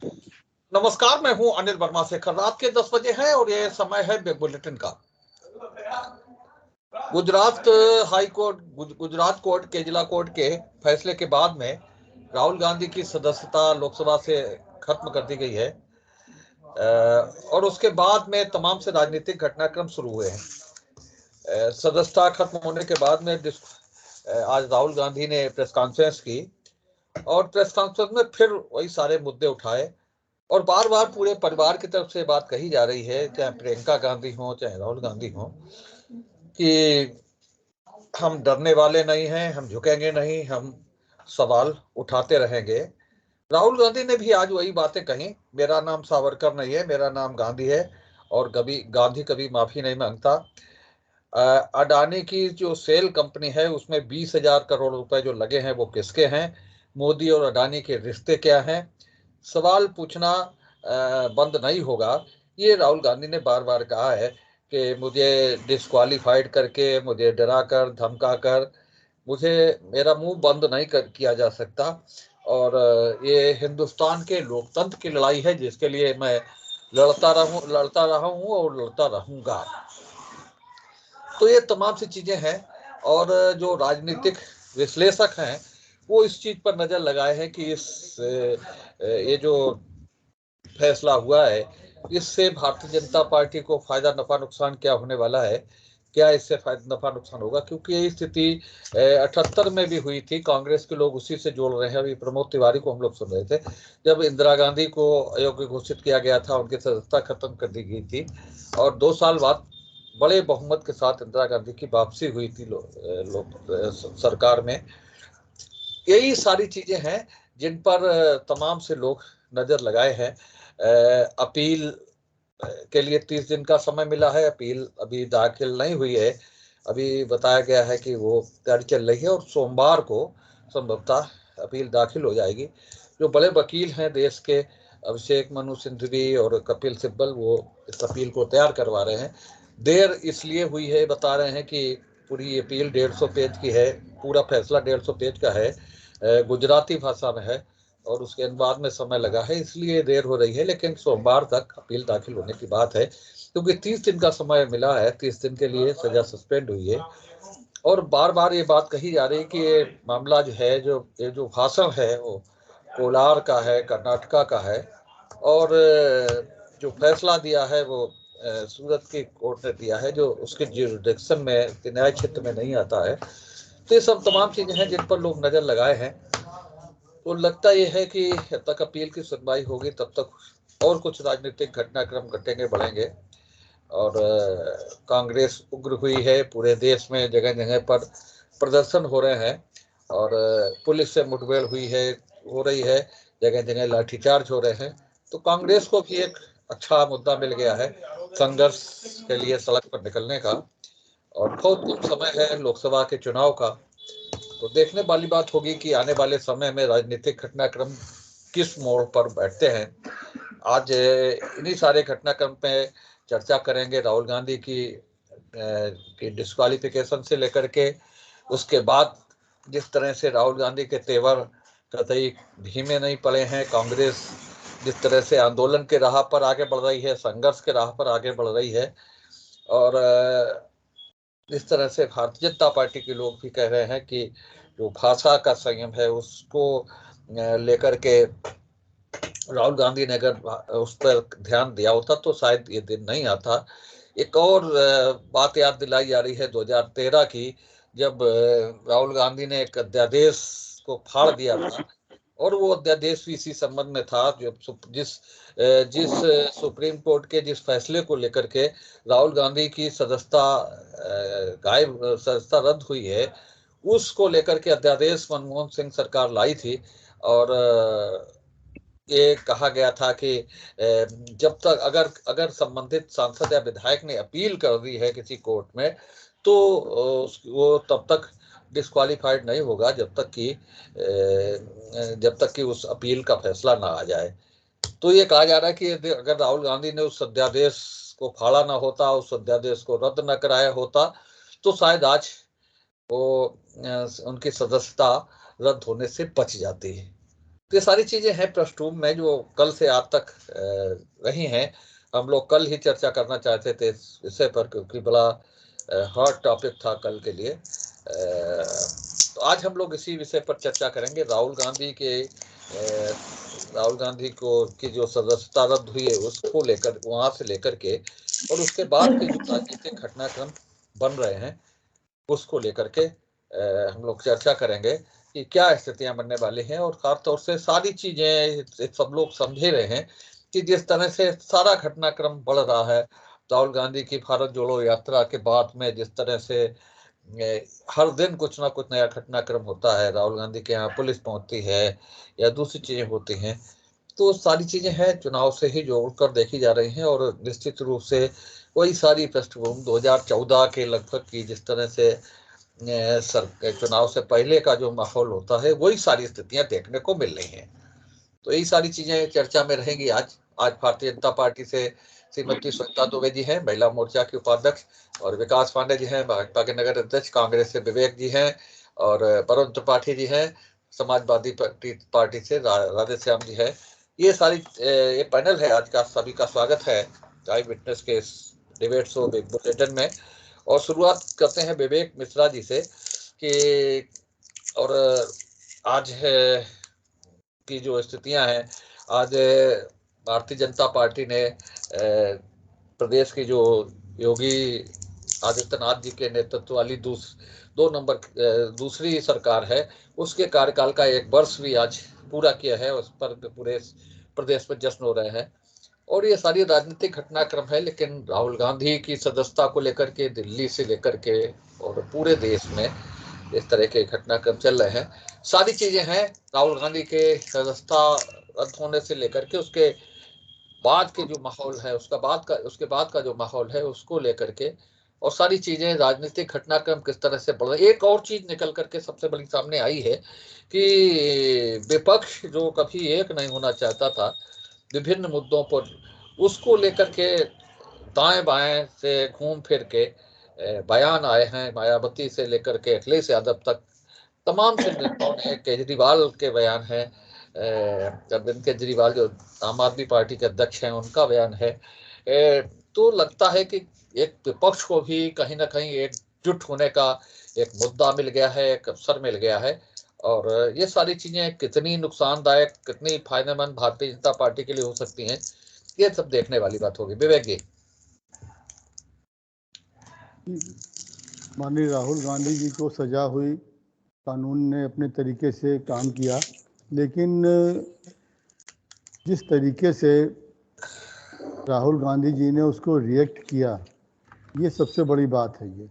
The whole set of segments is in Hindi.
नमस्कार, मैं हूं अनिल वर्मा शेखर। रात के 10 बजे है और ये समय है बिग बुलेटिन का। Gujarat high court Gujarat court केजला कोर्ट के फैसले के बाद में राहुल गांधी की सदस्यता लोकसभा से खत्म कर दी गई है। और उसके बाद में तमाम से राजनीतिक घटनाक्रम शुरू हुए हैं। सदस्यता खत्म होने के बाद में आज राहुल गांधी ने प्रेस कॉन्फ्रेंस की और प्रेस कॉन्फ्रेंस में फिर वही सारे मुद्दे उठाए और बार बार पूरे परिवार की तरफ से बात कही जा रही है, चाहे प्रियंका गांधी हो चाहे राहुल गांधी हो, कि हम डरने वाले नहीं हैं, हम झुकेंगे नहीं, हम सवाल उठाते रहेंगे। राहुल गांधी ने भी आज वही बातें कही, मेरा नाम सावरकर नहीं है, मेरा नाम गांधी है और कभी गांधी कभी माफी नहीं मांगता। अडानी की जो सेल कंपनी है उसमें 20,000 करोड़ रुपए जो लगे हैं वो किसके हैं? मोदी और अडानी के रिश्ते क्या हैं? सवाल पूछना बंद नहीं होगा। ये राहुल गांधी ने बार बार कहा है कि मुझे डिस्क्वालीफाइड करके, मुझे डरा कर धमका कर मुझे मेरा मुंह बंद नहीं किया जा सकता। और ये हिंदुस्तान के लोकतंत्र की लड़ाई है जिसके लिए मैं लड़ता रहा हूं और लड़ता रहूंगा। तो ये तमाम सी चीजें हैं और जो राजनीतिक विश्लेषक हैं वो इस चीज पर नजर लगाए हैं कि ये जो फैसला हुआ है इससे भारतीय जनता पार्टी को फायदा नफा नुकसान क्या होने वाला है, क्या इससे फायदा नफा नुकसान होगा, क्योंकि ये स्थिति 78 में भी हुई थी। कांग्रेस के लोग उसी से जोड़ रहे हैं। अभी प्रमोद तिवारी को हम लोग सुन रहे थे, जब इंदिरा गांधी को अयोग्य घोषित किया गया था, उनकी सदस्यता खत्म कर दी गई थी और 2 साल बाद बड़े बहुमत के साथ इंदिरा गांधी की वापसी हुई थी सरकार में। यही सारी चीजें हैं जिन पर तमाम से लोग नजर लगाए हैं। अपील के लिए 30 दिन का समय मिला है। अपील अभी दाखिल नहीं हुई है। अभी बताया गया है कि वो तैयारी चल रही है और सोमवार को संभवतः अपील दाखिल हो जाएगी। जो बड़े वकील हैं देश के, अभिषेक मनु सिंघवी और कपिल सिब्बल, वो इस अपील को तैयार करवा रहे हैं। देर इसलिए हुई है, बता रहे हैं कि पूरी अपील 150 पेज की है, पूरा फैसला 150 पेज का है, गुजराती भाषा में है और उसके अनुवाद में समय लगा है, इसलिए देर हो रही है। लेकिन सोमवार तक अपील दाखिल होने की बात है, क्योंकि 30 दिन का समय मिला है। 30 दिन के लिए सजा सस्पेंड हुई है और बार बार ये बात कही जा रही है कि ये मामला जो है, ये जो भाषण है वो कोलार का है, कर्नाटका का है और जो फैसला दिया है वो सूरत की कोर्ट ने दिया है, जो उसके जुरिडिक्शन में, न्याय क्षेत्र में नहीं आता है। तो ये सब तमाम चीजें हैं जिन पर लोग नजर लगाए हैं। तो लगता यह है कि जब तक अपील की सुनवाई होगी तब तक और कुछ राजनीतिक घटनाक्रम घटेंगे बढ़ेंगे। और कांग्रेस उग्र हुई है, पूरे देश में जगह जगह पर प्रदर्शन हो रहे हैं और पुलिस से मुठभेड़ हुई है, हो रही है, जगह जगह लाठीचार्ज हो रहे हैं। तो कांग्रेस को भी एक अच्छा मुद्दा मिल गया है संघर्ष के लिए सड़क पर निकलने का। और बहुत कम समय है लोकसभा के चुनाव का, तो देखने वाली बात होगी कि आने वाले समय में राजनीतिक घटनाक्रम किस मोड़ पर बैठते हैं। आज इन्हीं सारे घटनाक्रम पे चर्चा करेंगे। राहुल गांधी की डिस्क्वालिफिकेशन से लेकर के उसके बाद जिस तरह से राहुल गांधी के तेवर कतई धीमे नहीं पड़े हैं, कांग्रेस जिस तरह से आंदोलन के राह पर आगे बढ़ रही है, संघर्ष के राह पर आगे बढ़ रही है और इस तरह से भारतीय जनता पार्टी के लोग भी कह रहे हैं कि जो भाषा का संयम है उसको लेकर के राहुल गांधी ने अगर उस पर ध्यान दिया होता तो शायद ये दिन नहीं आता। एक और बात याद दिलाई जा रही है 2013 की, जब राहुल गांधी ने एक अध्यादेश को फाड़ दिया था और वो अध्यादेश भी इसी संबंध में था, जो जिस सुप्रीम कोर्ट के जिस फैसले को लेकर के राहुल गांधी की सदस्यता रद्द हुई है, उसको लेकर के अध्यादेश मनमोहन सिंह सरकार लाई थी। और ये कहा गया था कि जब तक अगर अगर संबंधित सांसद या विधायक ने अपील कर दी है किसी कोर्ट में, तो वो तब तक डिस्क्वालीफाइड नहीं होगा जब तक कि उस अपील का फैसला ना आ जाए। तो ये कहा जा रहा है कि अगर राहुल गांधी ने उस अध्यादेश को फाड़ा ना होता, उस अध्यादेश को रद्द न कराया होता, तो शायद आज वो उनकी सदस्यता रद्द होने से बच जाती है। तो ये सारी चीजें हैं पृष्ठभूमि में जो कल से आज तक रही हैं। हम लोग कल ही चर्चा करना चाहते थे इस विषय पर, क्योंकि बड़ा हॉट टॉपिक था कल के लिए। तो आज हम लोग इसी विषय पर चर्चा करेंगे। राहुल गांधी को की जो सदस्यता रद्द हुई है उसको लेकर, वहां से लेकर के और उसके बाद के जो राजनीतिक घटनाक्रम बन रहे हैं उसको लेकर के हम लोग चर्चा करेंगे कि क्या स्थितियां बनने वाली हैं। और खासतौर से सारी चीजें सब लोग समझे रहे हैं कि जिस तरह से सारा घटनाक्रम बढ़ रहा है, राहुल गांधी की भारत जोड़ो यात्रा के बाद में जिस तरह से हर दिन कुछ ना कुछ नया घटनाक्रम होता है, राहुल गांधी के यहाँ पुलिस पहुंचती है या दूसरी चीजें होती हैं, तो सभी चीजें हैं चुनाव से ही जोड़कर देखी जा रही हैं। और निश्चित रूप से वही सारी पृष्ठभूमि 2014 के लगभग की जिस तरह से चुनाव से पहले का जो माहौल होता है वही सारी स्थितियां देखने को मिल रही हैं। तो यही सारी चीजें चर्चा में रहेंगी आज। भारतीय जनता पार्टी से श्रीमती श्वेता दुबे जी हैं, महिला मोर्चा की उपाध्यक्ष, और विकास पांडे जी हैं, भाजपा के नगर अध्यक्ष। कांग्रेस से विवेक जी हैं और वरुण त्रिपाठी जी हैं। समाजवादी पार्टी से राधे श्याम जी है। ये सारी ये पैनल है आज का। सभी का स्वागत है आई विटनेस के डिबेट शो बिग बुलेटिन में। और शुरुआत करते हैं विवेक मिश्रा जी से कि और आज है की जो स्थितियां हैं, आज भारतीय जनता पार्टी ने प्रदेश की जो योगी आदित्यनाथ जी के नेतृत्व वाली दूसरी सरकार है उसके कार्यकाल का 1 वर्ष भी आज पूरा किया है। उस पर पूरे प्रदेश में जश्न हो रहे हैं और ये सारी राजनीतिक घटनाक्रम है। लेकिन राहुल गांधी की सदस्यता को लेकर के दिल्ली से लेकर के और पूरे देश में इस तरह के घटनाक्रम चल रहे हैं। सारी चीजें हैं राहुल गांधी के सदस्यता रद्द होने से लेकर के उसके बाद के जो माहौल है, उसके बाद का जो माहौल है उसको लेकर के, और सारी चीजें राजनीतिक घटनाक्रम किस तरह से बढ़ रही। एक और चीज निकल करके सबसे बड़ी सामने आई है कि विपक्ष जो कभी एक नहीं होना चाहता था विभिन्न मुद्दों पर, उसको लेकर के दाएं बाएं से घूम फिर के बयान आए हैं। मायावती से लेकर के अखिलेश यादव तक तमाम से नेताओं ने, केजरीवाल के बयान है, अरविंद केजरीवाल जो आम आदमी पार्टी के अध्यक्ष हैं उनका बयान है। तो लगता है कि एक विपक्ष को भी कहीं ना कहीं एकजुट होने का एक मुद्दा मिल गया है, एक अवसर मिल गया है। और ये सारी चीजें कितनी नुकसानदायक, कितनी फायदेमंद भारतीय जनता पार्टी के लिए हो सकती हैं, ये सब देखने वाली बात होगी। विवेक जी। माननीय राहुल गांधी जी को सजा हुई, कानून ने अपने तरीके से काम किया, लेकिन जिस तरीके से राहुल गांधी जी ने उसको रिएक्ट किया, ये सबसे बड़ी बात है। ये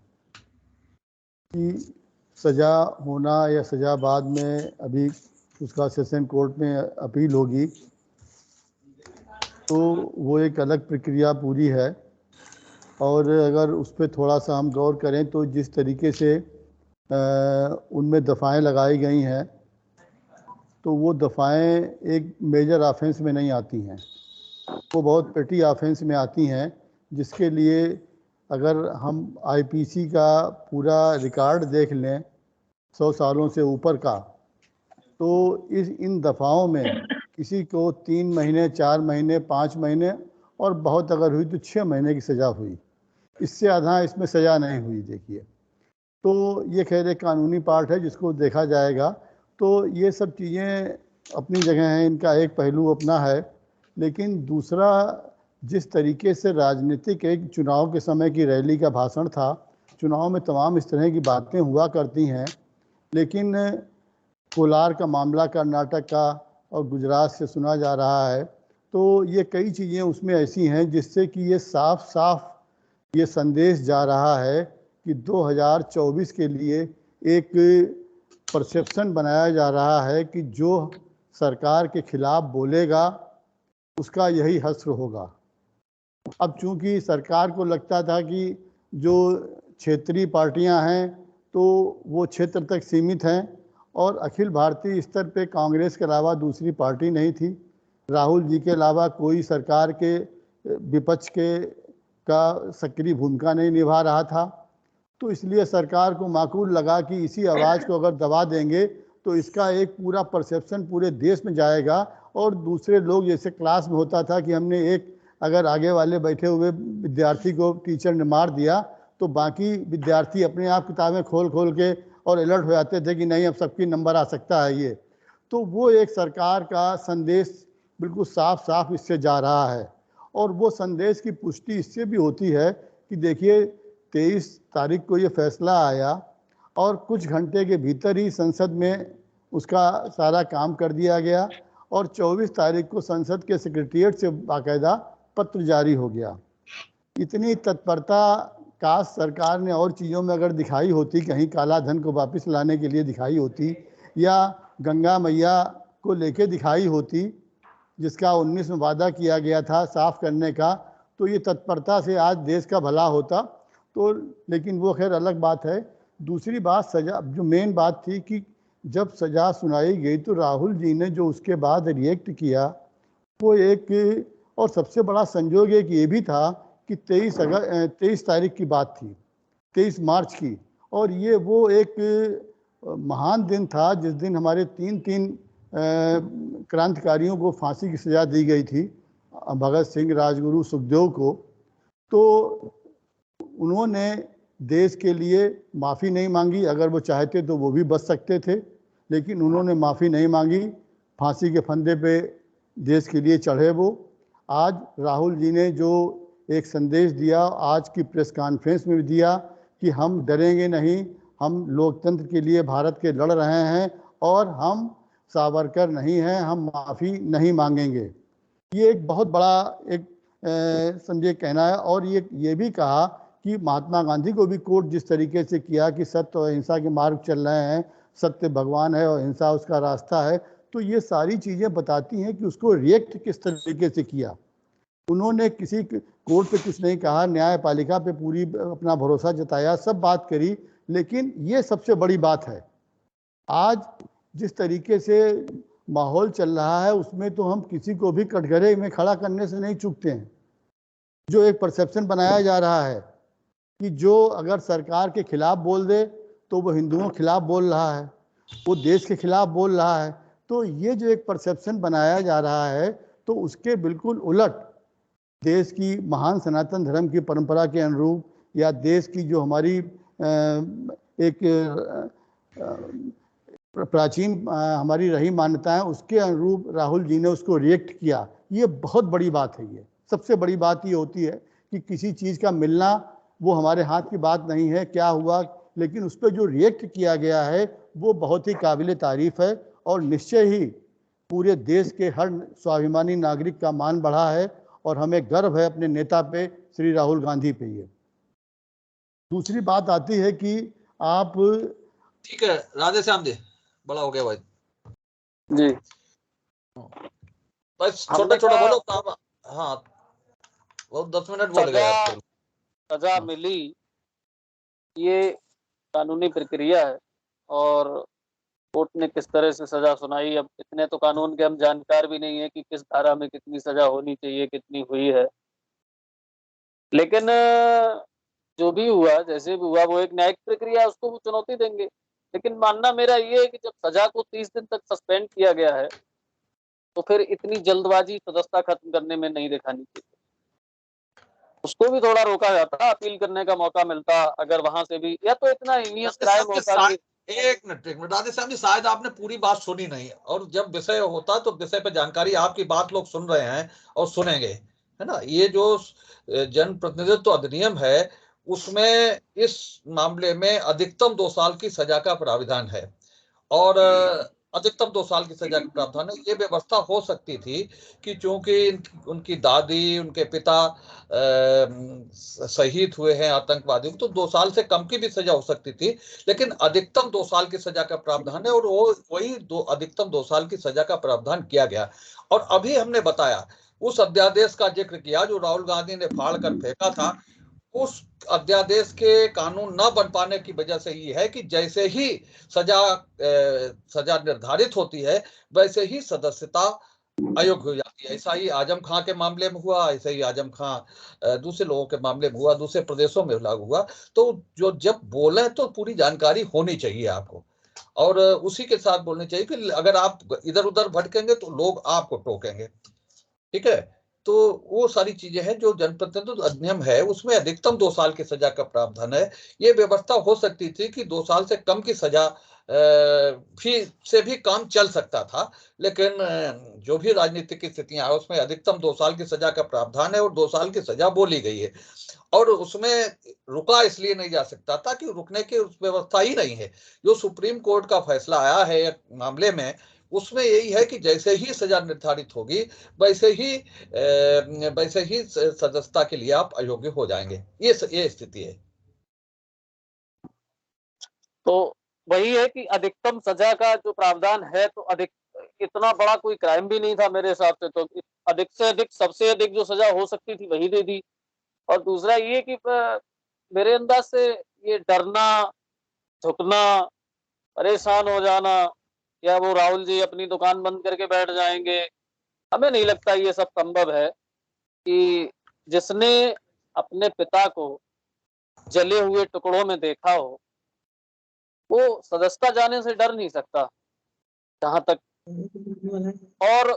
कि सजा होना या सजा बाद में अभी उसका सेशन कोर्ट में अपील होगी, तो वो एक अलग प्रक्रिया पूरी है। और अगर उस पर थोड़ा सा हम गौर करें तो जिस तरीके से उनमें दफ़ाएं लगाई गई हैं, तो वो दफ़ाएं एक मेजर ऑफेंस में नहीं आती हैं, वो बहुत पेटी ऑफेंस में आती हैं, जिसके लिए अगर हम आईपीसी का पूरा रिकॉर्ड देख लें 100 सालों से ऊपर का, तो इन दफ़ाओं में किसी को 3 महीने, 4 महीने, 5 महीने और बहुत अगर हुई तो 6 महीने की सज़ा हुई। इससे आधा इसमें सज़ा नहीं हुई। देखिए, तो ये खैर एक कानूनी पार्ट है जिसको देखा जाएगा। तो ये सब चीज़ें अपनी जगह हैं, इनका एक पहलू अपना है। लेकिन दूसरा, जिस तरीके से राजनीतिक एक चुनाव के समय की रैली का भाषण था, चुनाव में तमाम इस तरह की बातें हुआ करती हैं, लेकिन कोलार का मामला कर्नाटक का और गुजरात से सुना जा रहा है, तो ये कई चीज़ें उसमें ऐसी हैं जिससे कि ये साफ साफ ये संदेश जा रहा है कि 2024 के लिए एक परसेप्शन बनाया जा रहा है कि जो सरकार के खिलाफ बोलेगा उसका यही हश्र होगा। अब चूंकि सरकार को लगता था कि जो क्षेत्रीय पार्टियां हैं तो वो क्षेत्र तक सीमित हैं और अखिल भारतीय स्तर पे कांग्रेस के अलावा दूसरी पार्टी नहीं थी, राहुल जी के अलावा कोई सरकार के विपक्ष के का सक्रिय भूमिका नहीं निभा रहा था, तो इसलिए सरकार को माकूल लगा कि इसी आवाज़ को अगर दबा देंगे तो इसका एक पूरा परसेप्शन पूरे देश में जाएगा। और दूसरे लोग, जैसे क्लास में होता था कि हमने एक अगर आगे वाले बैठे हुए विद्यार्थी को टीचर ने मार दिया तो बाकी विद्यार्थी अपने आप किताबें खोल खोल के और अलर्ट हो जाते थे कि नहीं अब सबकी नंबर आ सकता है ये। तो वो एक सरकार का संदेश बिल्कुल साफ साफ इससे जा रहा है। और वो संदेश की पुष्टि इससे भी होती है कि देखिए 23 तारीख को ये फैसला आया और कुछ घंटे के भीतर ही संसद में उसका सारा काम कर दिया गया और 24 तारीख को संसद के सेक्रेटेरिएट से बाकायदा पत्र जारी हो गया। इतनी तत्परता काश सरकार ने और चीज़ों में अगर दिखाई होती, कहीं काला धन को वापस लाने के लिए दिखाई होती या गंगा मैया को लेके दिखाई होती, जिसका 19 में वादा किया गया था साफ करने का, तो ये तत्परता से आज देश का भला होता। तो लेकिन वो खैर अलग बात है। दूसरी बात, सज़ा, जो मेन बात थी कि जब सज़ा सुनाई गई तो राहुल जी ने जो उसके बाद रिएक्ट किया वो एक, और सबसे बड़ा संजोग एक ये भी था कि 23 तारीख की बात थी, 23 मार्च की, और ये वो एक महान दिन था जिस दिन हमारे तीन क्रांतिकारियों को फांसी की सज़ा दी गई थी, भगत सिंह, राजगुरु, सुखदेव को। तो उन्होंने देश के लिए माफ़ी नहीं मांगी, अगर वो चाहते तो वो भी बच सकते थे, लेकिन उन्होंने माफ़ी नहीं मांगी, फांसी के फंदे पे देश के लिए चढ़े वो। आज राहुल जी ने जो एक संदेश दिया, आज की प्रेस कॉन्फ्रेंस में भी दिया कि हम डरेंगे नहीं, हम लोकतंत्र के लिए भारत के लड़ रहे हैं और हम सावरकर नहीं हैं, हम माफ़ी नहीं मांगेंगे। ये एक बहुत बड़ा एक समझे कहना है। और ये भी कहा कि महात्मा गांधी को भी कोट जिस तरीके से किया कि सत्य और अहिंसा के मार्ग चल रहे हैं, सत्य भगवान है और अहिंसा उसका रास्ता है, तो ये सारी चीज़ें बताती हैं कि उसको रिएक्ट किस तरीके से किया। उन्होंने किसी कोर्ट पे कुछ नहीं कहा, न्यायपालिका पे पूरी अपना भरोसा जताया, सब बात करी, लेकिन ये सबसे बड़ी बात है। आज जिस तरीके से माहौल चल रहा है उसमें तो हम किसी को भी कटघरे में खड़ा करने से नहीं चूकते हैं। जो एक परसेप्शन बनाया जा रहा है कि जो अगर सरकार के खिलाफ बोल दे तो वो हिंदुओं के खिलाफ बोल रहा है, वो देश के खिलाफ बोल रहा है, तो ये जो एक परसेप्शन बनाया जा रहा है तो उसके बिल्कुल उलट देश की महान सनातन धर्म की परंपरा के अनुरूप या देश की जो हमारी एक प्राचीन हमारी रही मान्यताएं, उसके अनुरूप राहुल जी ने उसको रिएक्ट किया। ये बहुत बड़ी बात है। ये सबसे बड़ी बात ये होती है कि किसी चीज़ का मिलना वो हमारे हाथ की बात नहीं है, क्या हुआ, लेकिन उस पर जो रिएक्ट किया गया है वो बहुत ही काबिल तारीफ है। और निश्चय ही पूरे देश के हर स्वाभिमानी नागरिक का मान बढ़ा है और हमें गर्व है अपने नेता पे, श्री राहुल गांधी पे। ये दूसरी बात आती है कि आप, ठीक है राधे श्याम जी, बड़ा हो गया भाई जी, बस छोटा छोटा बोलो काम। हाँ वो 10 मिनट बोल गए आप। सजा मिली, ये कानूनी प्रक्रिया है और कोर्ट ने किस तरह से सजा सुनाई, अब इतने तो कानून के हम जानकार भी नहीं है कि किस धारा में कितनी सजा होनी चाहिए, कितनी हुई है। लेकिन जो भी हुआ, जैसे भी हुआ, वो एक न्यायिक प्रक्रिया, उसको वो चुनौती देंगे। लेकिन मानना मेरा ये है कि जब सजा को 30 दिन तक सस्पेंड किया गया है तो फिर इतनी जल्दबाजी सदस्यता खत्म करने में नहीं दिखानी चाहिए। उसको भी थोड़ा रोका जाता, अपील करने का मौका मिलता, अगर वहां से भी, या तो इतना हीनियस क्राइम होता कि एक मिनट राधे श्याम जी, शायद आपने पूरी बात सुनी नहीं, और जब विषय होता तो विषय पे जानकारी, आपकी बात लोग सुन रहे हैं और सुनेंगे, है ना। ये जो जन प्रतिनिधित्व अधिनियम है उसमें इस मामले में अधिकतम 2 साल की सजा का प्राविधान है, और अधिकतम 2 साल की सजा का प्रावधान है। ये व्यवस्था हो सकती थी कि चूंकि उनकी दादी, उनके पिता शहीद हुए हैं आतंकवादियों, तो 2 साल से कम की भी सजा हो सकती थी, लेकिन अधिकतम 2 साल की सजा का प्रावधान है, और वो वही अधिकतम 2 साल की सजा का प्रावधान किया गया। और अभी हमने बताया, उस अध्यादेश का जिक्र किया जो राहुल गांधी ने फाड़ कर फेंका था। उस अध्यादेश के कानून न बन पाने की वजह से ये है कि जैसे ही सजा निर्धारित होती है वैसे ही सदस्यता अयोग्य हो जाती है। ऐसा ही आजम खां के मामले में हुआ, ऐसा ही आजम खां दूसरे लोगों के मामले में हुआ, दूसरे प्रदेशों में लागू हुआ। तो जो जब बोले तो पूरी जानकारी होनी चाहिए आपको। और उसी के साथ बोलनी चाहिए कि अगर आप इधर उधर भटकेंगे तो लोग आपको टोकेंगे। ठीक है, तो वो सारी चीजें हैं जो जनप्रतिनिधित्व अधिनियम है, उसमें अधिकतम 2 साल की सजा का प्रावधान है। ये व्यवस्था हो सकती थी कि 2 साल से कम की सजा भी से भी काम चल सकता था, लेकिन जो भी राजनीतिक की स्थितियां है उसमें अधिकतम 2 साल की सजा का प्रावधान है और 2 साल की सजा बोली गई है। और उसमें रुका इसलिए नहीं जा सकता था कि रुकने की व्यवस्था ही नहीं है। जो सुप्रीम कोर्ट का फैसला आया है मामले में, उसमें यही है कि जैसे ही सजा निर्धारित होगी वैसे ही सदस्यता के लिए आप अयोग्य हो जाएंगे। ये स्थिति है। तो वही है कि अधिकतम सजा का जो प्रावधान है, तो अधिक इतना बड़ा कोई क्राइम भी नहीं था मेरे हिसाब से, तो अधिक से अधिक सबसे अधिक जो सजा हो सकती थी वही दे दी। और दूसरा ये कि मेरे अंदाज से ये डरना, झुकना, परेशान हो जाना, या वो राहुल जी अपनी दुकान बंद करके बैठ जाएंगे, हमें नहीं लगता ये सब संभव है। कि जिसने अपने पिता को जले हुए टुकड़ों में देखा हो, वो सदस्यता जाने से डर नहीं सकता जहां तक। और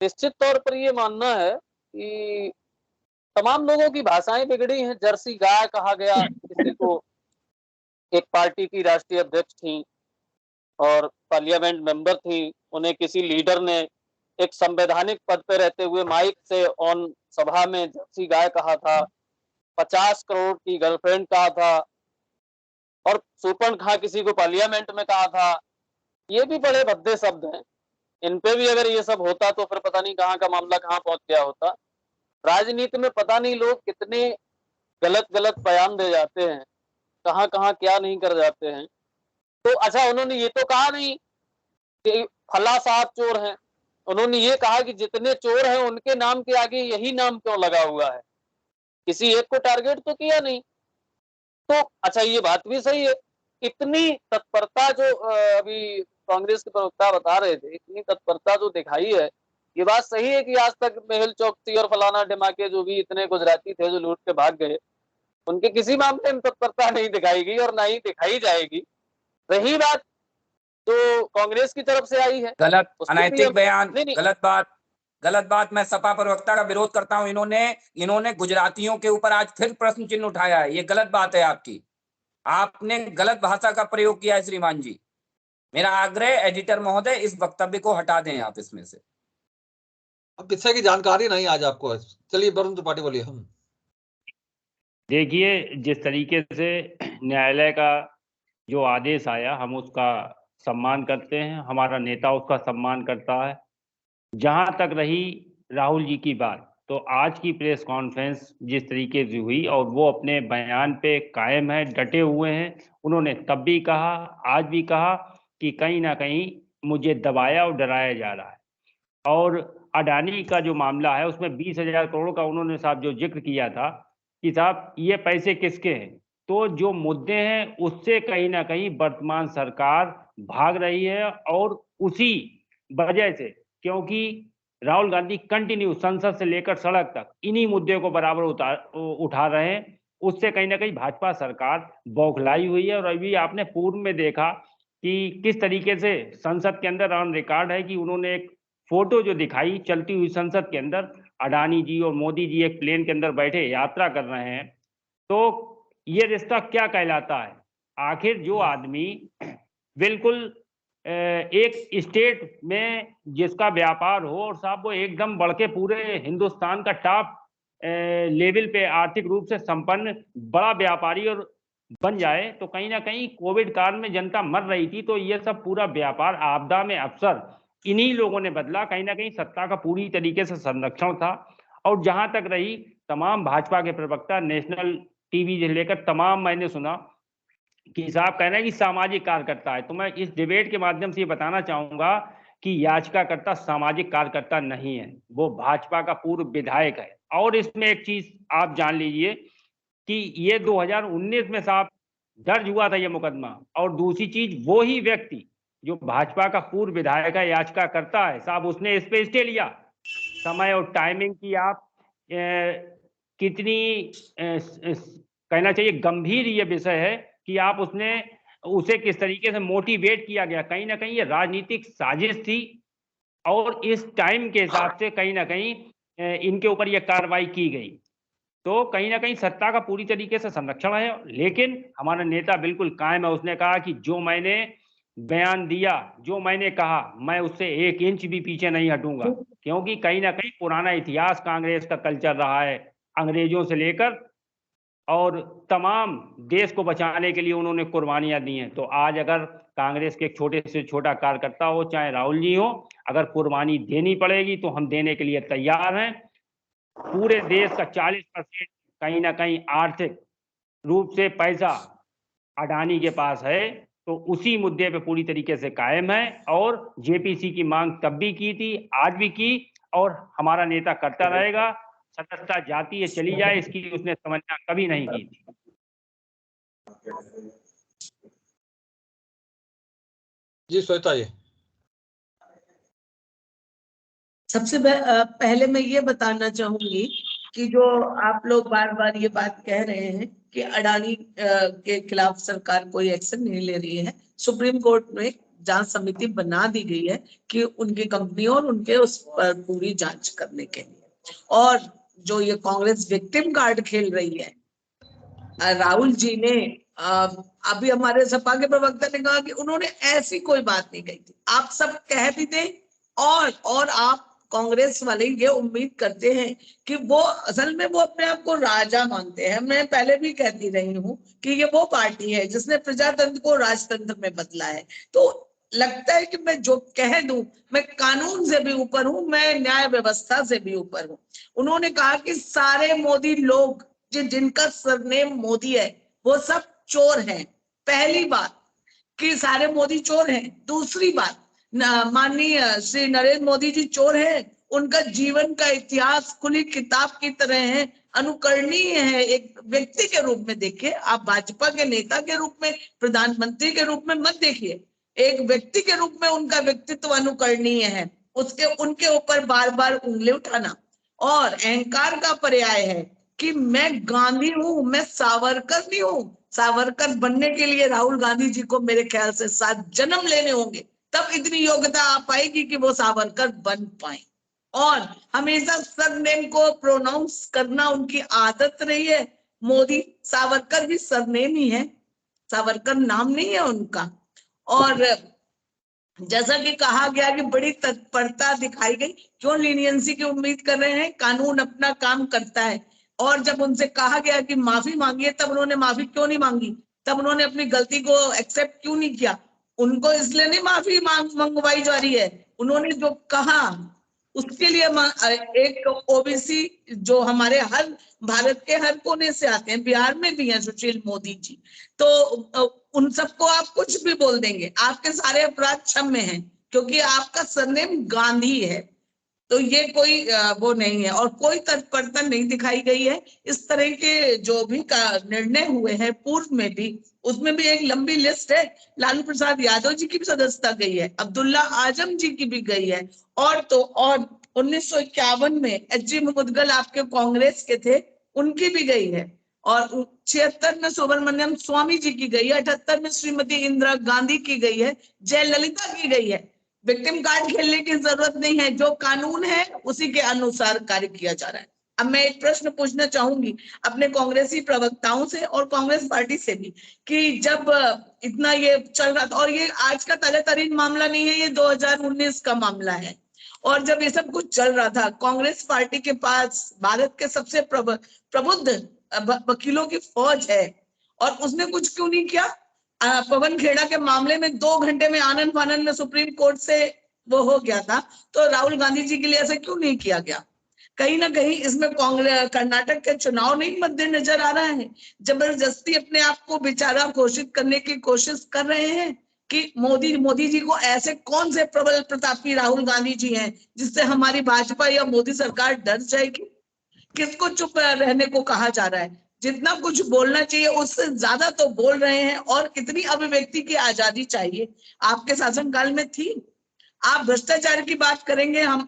निश्चित तौर पर ये मानना है कि तमाम लोगों की भाषाएं बिगड़ी हैं। जर्सी गाय कहा गया किसी को। एक पार्टी की राष्ट्रीय अध्यक्ष थी और पार्लियामेंट मेंबर थी, उन्हें किसी लीडर ने एक संवैधानिक पद पे रहते हुए माइक से ऑन सभा में जर्सी गाय कहा था, 50 करोड़ की गर्लफ्रेंड कहा था, और सुपर्ण खा किसी को पार्लियामेंट में कहा था। ये भी बड़े भद्दे शब्द हैं। इन पे भी अगर ये सब होता तो फिर पता नहीं कहाँ का मामला कहाँ पहुंच गया होता। राजनीति में पता नहीं लोग कितने गलत गलत बयान दे जाते हैं, कहाँ कहाँ क्या नहीं कर जाते हैं। तो अच्छा, उन्होंने ये तो कहा नहीं कि फला साहब चोर हैं, उन्होंने ये कहा कि जितने चोर हैं उनके नाम के आगे यही नाम क्यों लगा हुआ है। किसी एक को टारगेट तो किया नहीं। तो अच्छा, ये बात भी सही है। इतनी तत्परता जो अभी कांग्रेस के प्रवक्ता बता रहे थे, इतनी तत्परता जो दिखाई है, ये बात सही है कि आज तक मेहुल चौकसी और फलाना ढिमाके जो भी इतने गुजराती थे जो लूट के भाग गए, उनके किसी मामले में तत्परता नहीं दिखाई गई और ना ही दिखाई जाएगी। रही बात जो कांग्रेस की तरफ से आई है, गलत उसमें भी अनैतिक बयान, नहीं। गलत बात। मैं सपा प्रवक्ता का विरोध करता हूं। इन्होंने गुजरातियों के ऊपर आज फिर प्रश्न चिन्ह उठाया है। ये गलत बात है आपकी। आपने गलत भाषा का प्रयोग किया है श्रीमान जी। मेरा आग्रह, एडिटर महोदय, इस वक्तव्य को हटा दें आप इसमें से। अब विषय की जानकारी नहीं आज आपको है। चलिए वरुण त्रिपाठी बोलिए। हम देखिए, जिस तरीके से न्यायालय का जो आदेश आया, हम उसका सम्मान करते हैं, हमारा नेता उसका सम्मान करता है। जहां तक रही राहुल जी की बात, तो आज की प्रेस कॉन्फ्रेंस जिस तरीके से हुई और वो अपने बयान पे कायम है, डटे हुए हैं। उन्होंने तब भी कहा, आज भी कहा कि कहीं ना कहीं मुझे दबाया और डराया जा रहा है। और अडानी का जो मामला है उसमें 20,000 करोड़ का उन्होंने साहब जो जिक्र किया था कि साहब ये पैसे किसके हैं, तो जो मुद्दे हैं उससे कहीं ना कहीं वर्तमान सरकार भाग रही है। और उसी वजह से, क्योंकि राहुल गांधी कंटिन्यू संसद से लेकर सड़क तक इन्हीं मुद्दे को बराबर उठा रहे हैं, उससे कहीं ना कहीं भाजपा सरकार बौखलाई हुई है। और अभी आपने पूर्व में देखा कि किस तरीके से संसद के अंदर ऑन रिकॉर्ड है कि उन्होंने एक फोटो जो दिखाई चलती हुई संसद के अंदर, अडानी जी और मोदी जी एक प्लेन के अंदर बैठे यात्रा कर रहे हैं। तो ये रिश्ता क्या कहलाता है? आखिर जो आदमी बिल्कुल एक स्टेट में जिसका व्यापार हो और साहब वो एकदम बढ़ के पूरे हिंदुस्तान का टॉप लेवल पे आर्थिक रूप से संपन्न बड़ा व्यापारी और बन जाए, तो कहीं ना कहीं कोविड काल में जनता मर रही थी, तो ये सब पूरा व्यापार आपदा में अवसर इन्हीं लोगों ने बदला। कहीं ना कहीं सत्ता का पूरी तरीके से संरक्षण था। और जहां तक रही तमाम भाजपा के प्रवक्ता, नेशनल टीवी से लेकर तमाम, मैंने सुना कि साहब कह रहे हैं कि सामाजिक कार्यकर्ता है। तो मैं इस डिबेट के माध्यम से ये बताना चाहूंगा कि याचिकाकर्ता सामाजिक कार्यकर्ता नहीं है, वो भाजपा का पूर्व विधायक है। और इसमें एक चीज आप जान लीजिए कि ये 2019 में साहब दर्ज हुआ था ये मुकदमा। और दूसरी चीज, वो ही व्यक्ति जो भाजपा का पूर्व विधायक है, याचिकाकर्ता है साहब, उसने इस पे स्टे लिया। समय और टाइमिंग की आप कितनी कहना चाहिए गंभीर ये विषय है कि आप उसने उसे किस तरीके से मोटिवेट किया गया, कहीं ना कहीं ये राजनीतिक साजिश थी और इस टाइम के हिसाब से कहीं ना कहीं इनके ऊपर यह कार्रवाई की गई। तो कहीं ना कहीं सत्ता का पूरी तरीके से संरक्षण है, लेकिन हमारा नेता बिल्कुल कायम है। उसने कहा कि जो मैंने बयान दिया, जो मैंने कहा, मैं उससे 1 इंच भी पीछे नहीं हटूंगा, क्योंकि कहीं ना कहीं पुराना इतिहास कांग्रेस का कल्चर रहा है, अंग्रेजों से लेकर और तमाम देश को बचाने के लिए उन्होंने कुर्बानियां दी हैं। तो आज अगर कांग्रेस के एक छोटे से छोटा कार्यकर्ता हो, चाहे राहुल जी हो, अगर कुर्बानी देनी पड़ेगी तो हम देने के लिए तैयार हैं। पूरे देश का 40% कहीं ना कहीं आर्थिक रूप से पैसा अडानी के पास है, तो उसी मुद्दे पे पूरी तरीके से कायम है। और जेपीसी की मांग तब भी की थी, आज भी की, और हमारा नेता करता रहेगा। सदस्यता जाती है चली जाए, इसकी उसने तमन्ना कभी नहीं की थी। जी श्वेता जी। सबसे पहले मैं ये बताना चाहूंगी कि जो आप लोग बार बार ये बात कह रहे हैं कि अडानी के खिलाफ सरकार कोई एक्शन नहीं ले रही है, सुप्रीम कोर्ट में जांच समिति बना दी गई है कि उनकी कंपनी और उनके उस पर पूरी जांच करने के लिए। और जो ये कांग्रेस विक्टिम कार्ड खेल रही है, राहुल जी ने अभी हमारे सपा के प्रवक्ता ने कहा कि उन्होंने ऐसी कोई बात नहीं कही थी। आप सब कह भी दें और आप कांग्रेस वाले ये उम्मीद करते हैं कि वो असल में वो अपने आप को राजा मानते हैं। मैं पहले भी कहती रही हूँ कि ये वो पार्टी है जिसने प्रजातंत्र को राजतंत्र में बदला है। तो लगता है कि मैं जो कह दूं, मैं कानून से भी ऊपर हूं, मैं न्याय व्यवस्था से भी ऊपर हूं। उन्होंने कहा कि सारे मोदी लोग जिनका सरनेम मोदी है वो सब चोर हैं। पहली बात कि सारे मोदी चोर हैं। दूसरी बात, माननीय श्री नरेंद्र मोदी जी चोर हैं, उनका जीवन का इतिहास खुली किताब की तरह है, अनुकरणीय है। एक व्यक्ति के रूप में देखिए, आप भाजपा के नेता के रूप में, प्रधानमंत्री के रूप में मत देखिए, एक व्यक्ति के रूप में उनका व्यक्तित्व अनुकरणीय है। उनके ऊपर बार बार उंगली उठाना और अहंकार का पर्याय है कि मैं गांधी हूं, मैं सावरकर नहीं हूं। सावरकर बनने के लिए राहुल गांधी जी को मेरे ख्याल से 7 जन्म लेने होंगे, तब इतनी योग्यता आ पाएगी कि वो सावरकर बन पाए। और हमेशा सरनेम को प्रोनाउंस करना उनकी आदत रही है। मोदी, सावरकर भी सरनेम ही है, सावरकर नाम नहीं है उनका। और जैसा कि कहा गया कि बड़ी तत्परता दिखाई गई, क्यों लीनियंसी की उम्मीद कर रहे हैं? कानून अपना काम करता है। और जब उनसे कहा गया कि माफी मांगिए, तब उन्होंने माफी क्यों नहीं मांगी? तब उन्होंने अपनी गलती को एक्सेप्ट क्यों नहीं किया? उनको इसलिए नहीं माफी मंगवाई जा रही है, उन्होंने जो कहा उसके लिए एक ओबीसी जो हमारे हर भारत के हर कोने से आते हैं, बिहार में भी हैं सुशील मोदी जी, तो उन सबको आप कुछ भी बोल देंगे, आपके सारे अपराध क्षम्य हैं, क्योंकि आपका सरनेम गांधी है। तो ये कोई वो नहीं है और कोई तत्परता नहीं दिखाई गई है। इस तरह के जो भी निर्णय हुए हैं पूर्व में भी, उसमें भी एक लंबी लिस्ट है। लालू प्रसाद यादव जी की भी सदस्यता गई है, अब्दुल्ला आजम जी की भी गई है, और तो और 1951 में एच.जी. मुदगल आपके कांग्रेस के थे, उनकी भी गई है, और 76 में सुब्रमण्यम स्वामी जी की गई है, 78 में श्रीमती इंदिरा गांधी की गई है, जयललिता की गई है। विक्टिम कार्ड खेलने की जरूरत नहीं है, जो कानून है उसी के अनुसार कार्य किया जा रहा है। अब मैं एक प्रश्न पूछना चाहूंगी अपने कांग्रेसी प्रवक्ताओं से और कांग्रेस पार्टी से भी कि जब इतना ये चल रहा था, और ये आज का तले तरीन मामला नहीं है, ये 2019 का मामला है, और जब ये सब कुछ चल रहा था, कांग्रेस पार्टी के पास भारत के सबसे प्रबुद्ध वकीलों की फौज है, और उसने कुछ क्यों नहीं किया? पवन खेड़ा के मामले में 2 घंटे में आनंद फानंद में सुप्रीम कोर्ट से वो हो गया था, तो राहुल गांधी जी के लिए ऐसा क्यों नहीं किया गया? कहीं ना कहीं इसमें कांग्रेस कर्नाटक के चुनाव नहीं मद्देनजर आ रहा है, जबरदस्ती अपने आप को बेचारा घोषित करने की कोशिश कर रहे हैं कि मोदी जी को ऐसे कौन से प्रबल प्रतापी राहुल गांधी जी हैं जिससे हमारी भाजपा या मोदी सरकार डर जाएगी? किसको चुप रहने को कहा जा रहा है? जितना कुछ बोलना चाहिए उससे ज्यादा तो बोल रहे हैं। और कितनी अभिव्यक्ति की आजादी चाहिए? आपके शासनकाल में थी? आप भ्रष्टाचार की बात करेंगे हम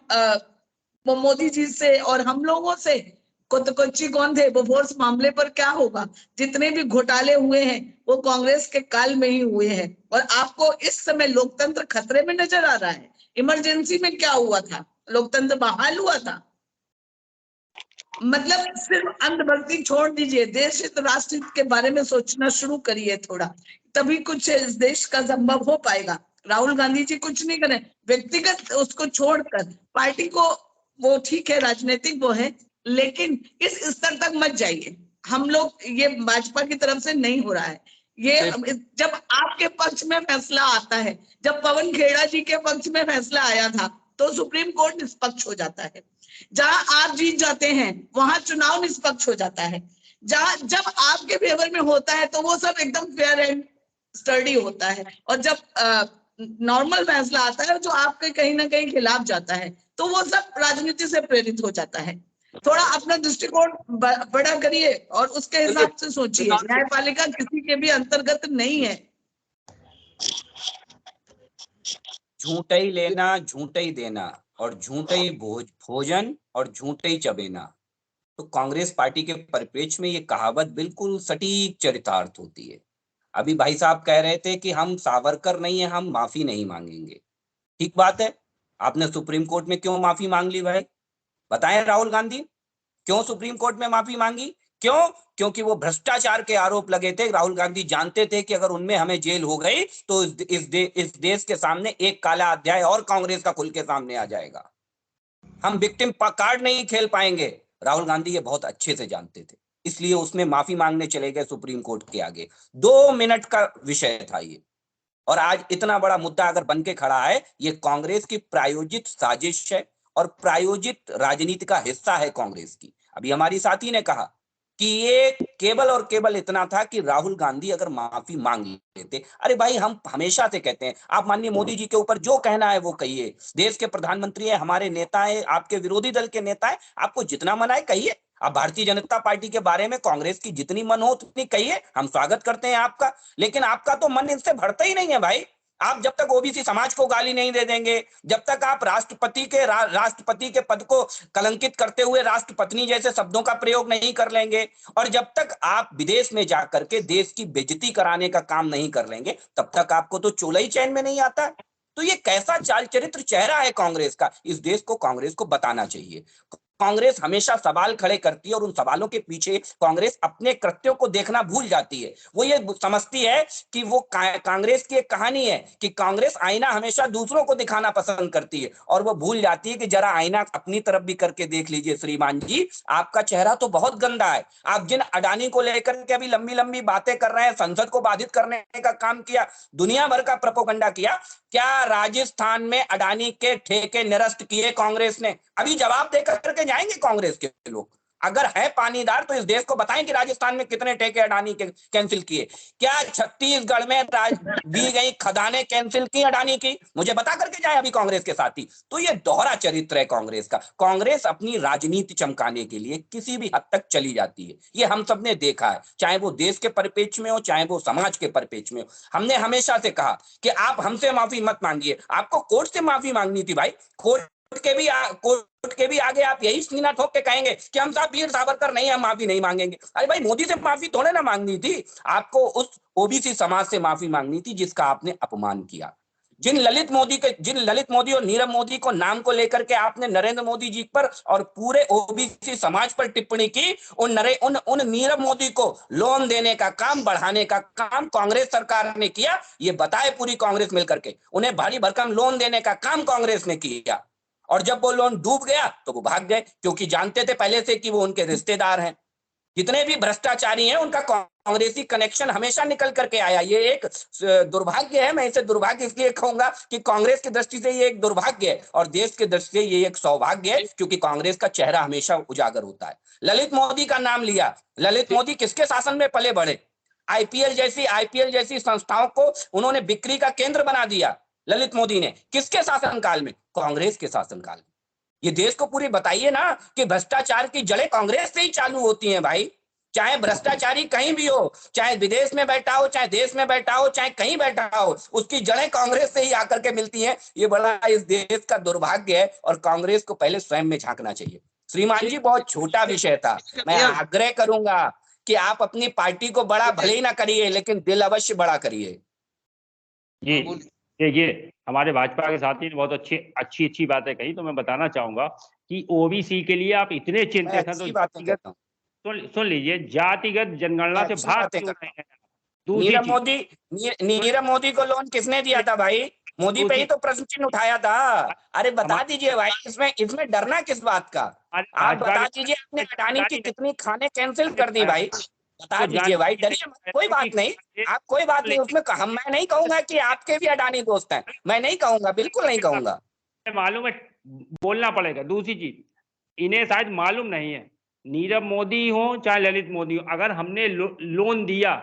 मोदी जी से और हम लोगों से, कोच्चि कौन थे? बोफोर्स मामले पर क्या होगा? जितने भी घोटाले हुए हैं वो कांग्रेस के काल में ही हुए हैं। और आपको इस समय लोकतंत्र खतरे में नजर आ रहा है? इमरजेंसी में क्या हुआ था? लोकतंत्र बहाल हुआ था। मतलब सिर्फ अंधभक्ति छोड़ दीजिए, देश हित राष्ट्र हित के बारे में सोचना शुरू करिए थोड़ा, तभी कुछ इस देश का संभव हो पाएगा। राहुल गांधी जी कुछ नहीं करें, व्यक्तिगत उसको छोड़कर पार्टी को, वो ठीक है राजनीतिक वो है, लेकिन इस स्तर तक मत जाइए। हम लोग ये भाजपा की तरफ से नहीं हो रहा है ये। जब आपके पक्ष में फैसला आता है, जब पवन खेड़ा जी के पक्ष में फैसला आया था तो सुप्रीम कोर्ट निष्पक्ष हो जाता है। जहां आप जीत जाते हैं वहां चुनाव निष्पक्ष हो जाता है। जब आपके फेवर में होता है तो वो सब एकदम फेयर एंड स्टडी होता है। और जब नॉर्मल फैसला आता है जो आपके कहीं ना कहीं खिलाफ जाता है तो वो सब राजनीति से प्रेरित हो जाता है। थोड़ा अपना दृष्टिकोण बड़ा करिए और उसके हिसाब से सोचिए। न्यायपालिका किसी के भी अंतर्गत नहीं है। झूठे ही लेना, झूठे ही देना, और झूठे ही भोजन और झूठे ही चबेना। तो कांग्रेस पार्टी के परिप्रेक्ष्य में ये कहावत बिल्कुल सटीक चरितार्थ होती है। अभी भाई साहब कह रहे थे कि हम सावरकर नहीं है, हम माफी नहीं मांगेंगे। ठीक बात है, आपने सुप्रीम कोर्ट में क्यों माफी मांग ली भाई? बताएं राहुल गांधी, क्यों सुप्रीम कोर्ट में माफी मांगी? क्यों? क्योंकि वो भ्रष्टाचार के आरोप लगे थे। राहुल गांधी जानते थे कि अगर उनमें हमें जेल हो गई तो इस देश के सामने एक काला अध्याय और कांग्रेस का खुल के सामने आ जाएगा। हम विक्टिम कार्ड नहीं खेल पाएंगे। राहुल गांधी ये बहुत अच्छे से जानते थे, इसलिए उसमें माफी मांगने चले गए सुप्रीम कोर्ट के आगे। 2 मिनट का विषय था ये, और आज इतना बड़ा मुद्दा अगर बन के खड़ा है, ये कांग्रेस की प्रायोजित साजिश है और प्रायोजित राजनीति का हिस्सा है कांग्रेस की। अभी हमारी साथी ने कहा कि ये केवल और केवल इतना था कि राहुल गांधी अगर माफी मांग लेते। अरे भाई, हम हमेशा से कहते हैं, आप माननीय मोदी जी के ऊपर जो कहना है वो कहिए। देश के प्रधानमंत्री है, हमारे नेता है, आपके विरोधी दल के नेता है, आपको जितना मन आए कहिए। आप भारतीय जनता पार्टी के बारे में, कांग्रेस की जितनी मन हो उतनी कहिए, हम स्वागत करते हैं आपका। लेकिन आपका तो मन इनसे भरता ही नहीं है भाई। आप जब तक ओबीसी समाज को गाली नहीं दे देंगे, जब तक आप राष्ट्रपति के पद को कलंकित करते हुए राष्ट्रपत्नी जैसे शब्दों का प्रयोग नहीं कर लेंगे, और जब तक आप विदेश में जाकर के देश की बेइज्जती कराने का काम नहीं कर लेंगे, तब तक आपको तो चोला ही चैन में नहीं आता। तो ये कैसा चाल चरित्र चेहरा है कांग्रेस का, इस देश को, कांग्रेस को बताना चाहिए। कांग्रेस हमेशा सवाल खड़े करती है और उन सवालों के पीछे कांग्रेस अपने कृत्यों को देखना भूल जाती है। वो ये समझती है कि वो कांग्रेस की एक कहानी है कि कांग्रेस आईना हमेशा दूसरों को दिखाना पसंद करती है, और वो भूल जाती है कि जरा आईना अपनी तरफ भी करके देख लीजिए। श्रीमान जी, आपका चेहरा तो बहुत गंदा है। आप जिन अडानी को लेकर के अभी लंबी लंबी बातें कर रहे हैं, संसद को बाधित करने का काम किया, दुनिया भर का प्रोपेगेंडा किया, क्या राजस्थान में अडानी के ठेके निरस्त किए कांग्रेस ने? अभी जवाब देकर के जाएंगे कांग्रेस के लोग। अगर है पानीदार तो इस देश को बताएं कि राजस्थान में कितने ठेके अडानी के कैंसिल किए। क्या छत्तीसगढ़ में दी गई खदानें कैंसिल की अडानी की? मुझे बता करके जाए अभी कांग्रेस के साथी। तो ये दोहरा चरित्र है कांग्रेस का। कांग्रेस अपनी राजनीति चमकाने के लिए किसी भी हद तक चली जाती है, ये हम सब ने देखा है, चाहे वो देश के परिप्रेक्ष्य में हो, चाहे वो समाज के परिप्रेक्ष्य में हो। हमने हमेशा से कहा कि आप हमसे माफी मत मांगिए, आपको कोर्ट से माफी मांगनी थी भाई। कोर्ट के भी आगे आप यही सीना ठोक के कहेंगे कि हम साहब वीर सावरकर नहीं, हम माफी नहीं मांगेंगे। अरे भाई, मोदी से माफी थोड़े ना मांगनी थी, आपको उस ओबीसी समाज से माफी मांगनी थी जिसका आपने अपमान किया। जिन ललित मोदी और नीरव मोदी को नाम को लेकर के आपने नरेंद्र मोदी जी पर और पूरे ओबीसी समाज पर टिप्पणी की, उन नीरव मोदी को लोन देने का काम, बढ़ाने का काम कांग्रेस सरकार ने किया। ये बताए पूरी कांग्रेस मिलकर के, उन्हें भारी भरकम लोन देने का काम कांग्रेस ने किया। और जब वो लोन डूब गया तो वो भाग गए, क्योंकि जानते थे पहले से कि वो उनके रिश्तेदार हैं। जितने भी भ्रष्टाचारी हैं उनका कांग्रेसी कनेक्शन हमेशा निकल करके आया। ये एक दुर्भाग्य है, मैं इसे दुर्भाग्य इसलिए कहूंगा कि कांग्रेस की दृष्टि से ये एक दुर्भाग्य है और देश की दृष्टि से ये एक सौभाग्य है, क्योंकि कांग्रेस का चेहरा हमेशा उजागर होता है। ललित मोदी का नाम लिया, ललित मोदी किसके शासन में पले बढ़े? आईपीएल जैसी संस्थाओं को उन्होंने बिक्री का केंद्र बना दिया। ललित मोदी ने किसके शासनकाल में? कांग्रेस के शासनकाल में। ये देश को पूरी बताइए ना कि भ्रष्टाचार की जड़ें कांग्रेस से ही चालू होती हैं भाई। चाहे भ्रष्टाचारी कहीं भी हो, चाहे विदेश में बैठा हो, चाहे देश में बैठा हो, चाहे कहीं बैठा हो, उसकी जड़ें कांग्रेस से ही आकर के मिलती हैं। ये बड़ा इस देश का दुर्भाग्य है और कांग्रेस को पहले स्वयं में झांकना चाहिए। श्रीमान जी बहुत छोटा विषय था। मैं आग्रह करूंगा कि आप अपनी पार्टी को बड़ा भले ही ना करिए, लेकिन दिल अवश्य बड़ा करिए। जी देखिए, हमारे भाजपा के साथी ने बहुत अच्छी बातें कही, तो मैं बताना चाहूंगा कि ओबीसी के लिए आप इतने चिंतित हैं, तो सुन लीजिए, जातिगत जनगणना से भाग क्यों रहे हैं? नीरव मोदी को लोन किसने दिया था भाई? मोदी पे ही तो प्रश्न चिन्ह उठाया था। अरे बता दीजिए भाई, इसमें डरना किस बात का? आप बता दीजिए, आपने अडानी की कितनी खाने कैंसिल कर दी भाई, बता दीजिए भाई, डरिए मत। कोई बात नहीं, आप कोई बात नहीं उसमें। मैं नहीं कहूंगा कि आपके भी अडानी दोस्त हैं, मैं नहीं कहूंगा, बिल्कुल नहीं कहूंगा। मालूम है, बोलना पड़ेगा। दूसरी चीज, इन्हें शायद मालूम नहीं है, नीरव मोदी हो चाहे ललित मोदी हो, अगर हमने लोन दिया,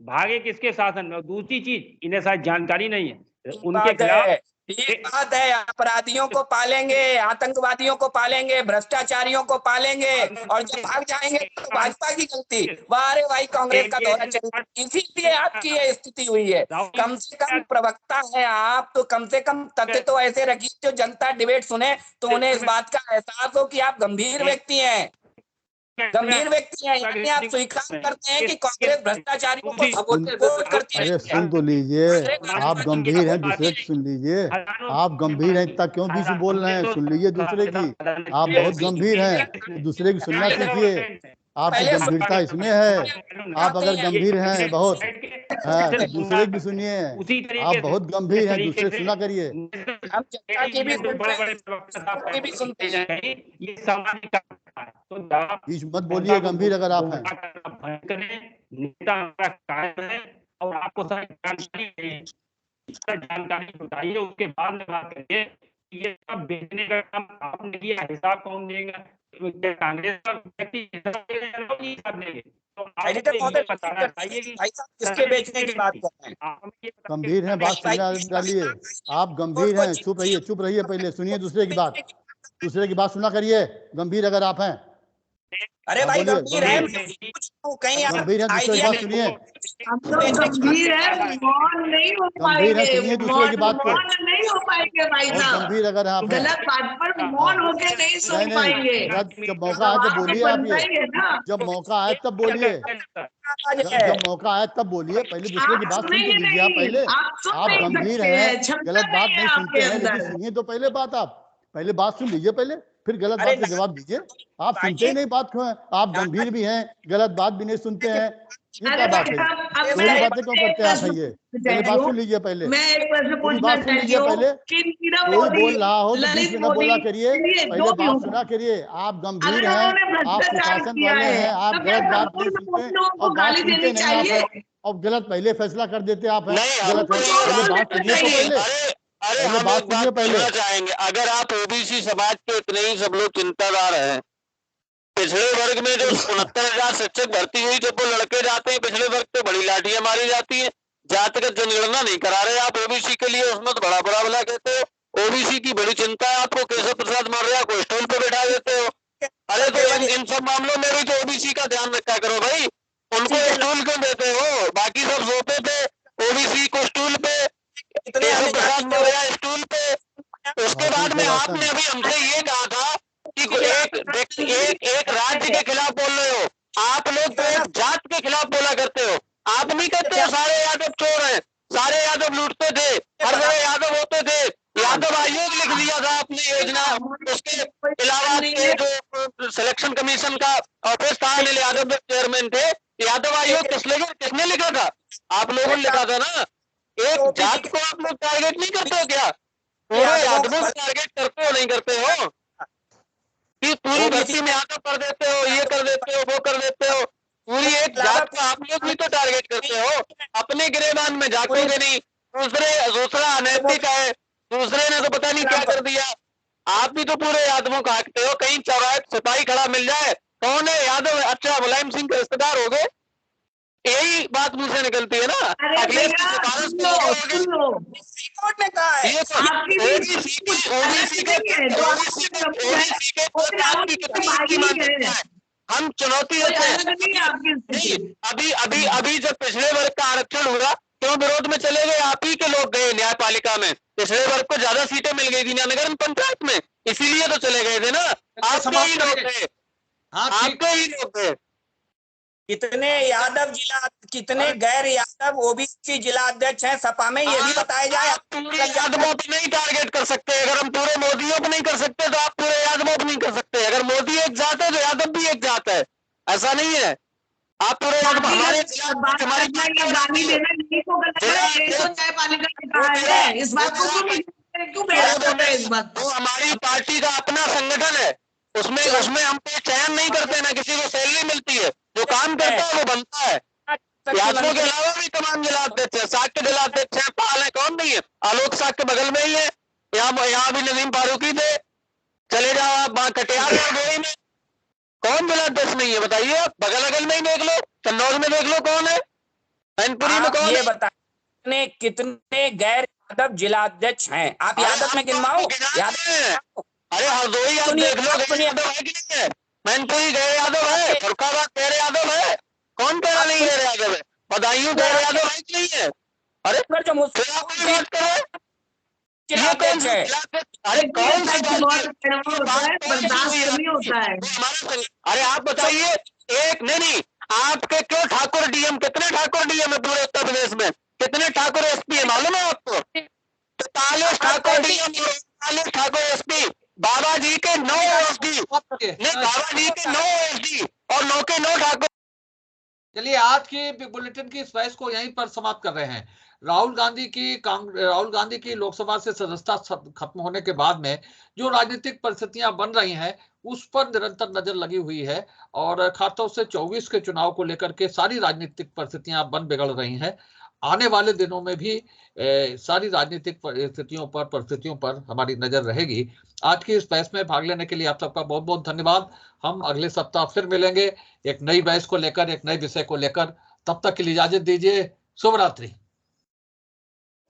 भागे किसके शासन में। दूसरी चीज, इन्हें शायद जानकारी नहीं है उनके खिलाफ। एक बात है, अपराधियों को पालेंगे, आतंकवादियों को पालेंगे, भ्रष्टाचारियों को पालेंगे, और जब भाग जाएंगे तो भाजपा की गलती। वाह भाई, कांग्रेस का दौरा चलेगा, इसीलिए आपकी ये स्थिति हुई है। कम से कम प्रवक्ता है आप, तो कम से कम तथ्य तो ऐसे रखिए जो जनता डिबेट सुने तो उन्हें इस बात का एहसास हो कि आप गंभीर व्यक्ति हैं, गंभीर व्यक्ति हैं। यानी आप स्वीकार करते हैं कि कांग्रेस भ्रष्टाचारियों को सपोर्ट करती है। अरे सुन तो लीजिए, आप गंभीर हैं, दूसरे की सुन लीजिए। आप गंभीर हैं, इतना क्यों बीच में बोल रहे हैं? सुन लीजिए दूसरे की। आप बहुत गंभीर हैं, दूसरे की सुनना सीखिए। आपकी गंभीरता इसमें है। आप अगर गंभीर हैं बहुत, हाँ, तो दूसरे की भी सुनिए। आप बहुत गंभीर हैं, दूसरे सुना करिए। हम जनता की भी सुनते हैं। ये सामाजिक तो बीच मत बोलिए गंभीर अगर आप हैं। नेता कायम है और आपको सारी जानकारी बताइए, उसके बाद में बात करिए। ये सब बेचने का काम आपने किया, हिसाब कौन देगा? कांग्रेस का व्यक्ति हिसाब देंगे। किसके बेचने की बात कर रहे हैं? गंभीर हैं, बात सुनने डालिए। आप गंभीर हैं, चुप रहिए, पहले सुनिए दूसरे की बात। दूसरे की बात सुना करिए, गंभीर अगर आप हैं। अरे भाई गंभीर है, कहीं गंभीर है, दूसरे की बात सुनिए। हम तो गंभीर है, मौन नहीं हो पाएंगे, सुनिए दूसरे की बात को। मौन नहीं हो पाएंगे भाई साहब, गंभीर अगर आप गलत बात पर मौन होके नहीं सुन पाएंगे। जब मौका आए तो बोलिए आप, ये जब मौका आए तब बोलिए, जब मौका आए तब बोलिए। पहले दूसरे की बात सुन तो लीजिए आप पहले। आप गंभीर हैं, गलत बात नहीं सुनते हैं, लेकिन सुनिए तो पहले बात। आप पहले बात सुन लीजिए पहले, फिर गलत बात का जवाब दीजिए। आप सुनते ही नहीं बात को। आप गंभीर भी हैं, गलत बात भी नहीं सुनते हैं, ये क्या बात है? दोनों बातें क्यों करते हैं आप? ये पहले बात सुन लीजिए पहले, मैं एक प्रश्न पूछना बात सुन लीजिए पहले। कोई बोल रहा हो तो बीच में न बोला करिए, पहले बात सुना करिए। आप गंभीर हैं, आप सुशासन वाले हैं, आप गलत बात नहीं सुनते और बात सुनते नहीं आप, और गलत पहले फैसला कर देते आप। गलत है, पहले बात सुनिए तो पहले। अरे हम बात सुनिए पहले चाहेंगे, अगर आप ओबीसी समाज के इतने ही सब लोग चिंताधार हैं, पिछड़े वर्ग में जो 69,000 शिक्षक भर्ती हुई, जब वो लड़के जाते हैं पिछड़े वर्ग पे बड़ी लाठियां मारी जाती हैं। जातिगत जनगणना नहीं करा रहे आप ओबीसी के लिए, उसमें तो बड़ा बड़ा भला कहते हो। ओबीसी की बड़ी चिंता है आपको, केशव प्रसाद मौर्य को स्टूल पे बैठा देते हो। अरे तो इन सब मामलों में भी तो ओबीसी का ध्यान रखा करो भाई। उनको स्टूल क्यों देते हो? बाकी सब सोते थे, ओबीसी को स्टूल पे, केशव प्रसाद मौर्य स्टूल पे। उसके बाद में आपने अभी हमसे ये कहा था कि एक राज्य के खिलाफ बोल रहे हो, आप लोग तो एक जात के खिलाफ बोला करते हो। आप नहीं कहते सारे यादव चोर हैं, सारे यादव लूटते थे, हर जगह यादव होते थे। यादव आयोग लिख दिया था आपने योजना। उसके अलावा जो सिलेक्शन कमीशन का ऑफिस था, अनिल यादव चेयरमैन थे। यादव आयोग किसने लिखा था? आप लोगों ने लिखा था ना। एक जात को आप लोग टारगेट नहीं करते हो क्या? पूरे यादवों को टारगेट करते हो, नहीं करते हो? कि पूरी भर्ती में यादव कर देते हो, ये कर देते हो, वो कर देते हो। पूरी एक जात को आप लोग भी तो टारगेट करते हो। अपने गिरेबान में झांकोगे नहीं, दूसरा अनैतिक है, दूसरे ने तो पता नहीं क्या कर दिया। आप भी तो पूरे यादवों का हाँकते हो। कहीं चौराहे सिपाही खड़ा मिल जाए, कौन है यादव? अच्छा, मुलायम सिंह के रिश्तेदार हो गए, यही बात मुंह से निकलती है ना। अखिलेश की सिफारिश ने कहा है, ये हम चुनौती देते हैं। अभी जब पिछड़े वर्ग का आरक्षण हुआ, क्यों विरोध में चले गए? आप ही के लोग गए न्यायपालिका में, पिछड़े वर्ग को ज्यादा सीटें मिल गई थी नगर पंचायत में, इसीलिए तो चले गए थे ना, आपके ही लोग थे, हाँ ठीक। आपके ही लोग थे। कितने यादव जिला, कितने गैर यादव ओबीसी जिला अध्यक्ष हैं सपा में, ये भी बताया जाए। आप पूरे यादवों पे नहीं टारगेट कर सकते, अगर हम पूरे मोदियों पे नहीं कर सकते तो आप पूरे यादवों पे नहीं कर सकते। अगर मोदी एक जात है तो यादव भी एक जात है, ऐसा नहीं है। आप पूरे हमारे गाली देना यही तो गलत है, ये तो न्यायपालिका ने कहा है, इस बात को क्यों बेड़ा कर रहे हैं इस बात को? हमारी पार्टी का अपना संगठन है, उसमें हम कोई चयन नहीं करते, ना किसी को सैलरी मिलती है, जो काम करता है वो बनता है। यादवों के अलावा भी तमाम जिलाध्यक्ष है, साग के जिलाध्यक्ष है, पाल है, कौन नहीं है? आलोक साग के बगल में ही है, यहाँ भी नदीम फारूकी थे, चले जाओ आप वहाँ कटिहार में, कौन जिलाध्यक्ष नहीं है बताइए? आप बगल में ही देख लो, कन्नौज में देख लो कौन है, मैनपुरी में कौन ये है? बताइए कितने गैर यादव जिलाध्यक्ष हैं? आप यादव में गिनवाओ। अरे हरदोई आप देख लो, यादव है कि नहीं है? मैनपुरी गैर यादव है, फरुखाबाद गैर यादव है, कौन कह रहा नहीं गैर यादव है? बदायूं गैर यादव है कि नहीं है? अरे जो बात करो, ये कौन सा? अरे कौन सा बर्दाश्त नहीं होता है। अरे आप बताइए, एक नहीं, आपके क्यों ठाकुर डीएम, कितने ठाकुर डीएम है पूरे उत्तर प्रदेश में? कितने ठाकुर एसपी है मालूम है आपको? 43 ठाकुर डीएम, 43 ठाकुर एसपी, बाबा जी के 9 एसडी, नहीं बाबा जी के 9 एसडी और 9 के 9 ठाकुर। चलिए आज की बुलेटिन की इस बहस को यहीं पर समाप्त कर रहे हैं। राहुल गांधी की लोकसभा से सदस्यता खत्म होने के बाद में जो राजनीतिक परिस्थितियां बन रही हैं उस पर निरंतर नजर लगी हुई है, और खासतौर से 24 के चुनाव को लेकर के सारी राजनीतिक परिस्थितियां बन बिगड़ रही हैं। आने वाले दिनों में भी सारी राजनीतिक परिस्थितियों पर हमारी नजर रहेगी। आज की इस बहस में भाग लेने के लिए आप सबका बहुत बहुत धन्यवाद। हम अगले सप्ताह फिर मिलेंगे एक नई बहस को लेकर, एक नए विषय को लेकर। तब तक के लिए इजाजत दीजिए। शुभ रात्रि।